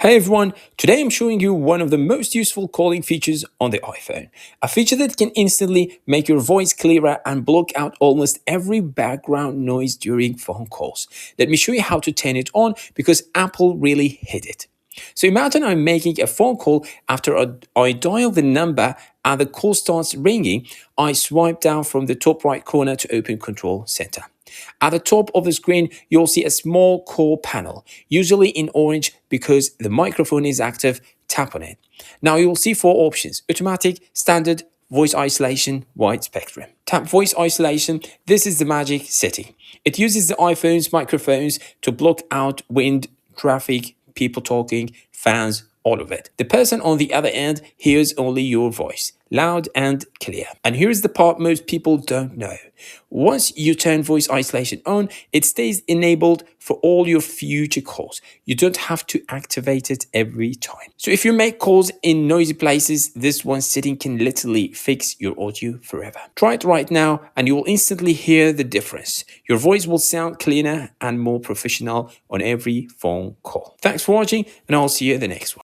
Hey everyone, today I'm showing you one of the most useful calling features on the iPhone. A feature that can instantly make your voice clearer and block out almost every background noise during phone calls. Let me show you how to turn it on because Apple really hid it. So imagine I'm making a phone call after I dial the number and the call starts ringing. I swipe down from the top right corner to open Control Center. At the top of the screen, you'll see a small call panel, usually in orange because the microphone is active. Tap on it. Now you'll see four options: automatic, standard, voice isolation, wide spectrum. Tap voice isolation. This is the magic setting. It uses the iPhone's microphones to block out wind, traffic, people talking, fans, all of it. The person on the other end hears only your voice, loud and clear. And here's the part most people don't know. Once you turn voice isolation on, it stays enabled for all your future calls. You don't have to activate it every time. So if you make calls in noisy places, this one setting can literally fix your audio forever. Try it right now and you will instantly hear the difference. Your voice will sound cleaner and more professional on every phone call. Thanks for watching and I'll see you in the next one.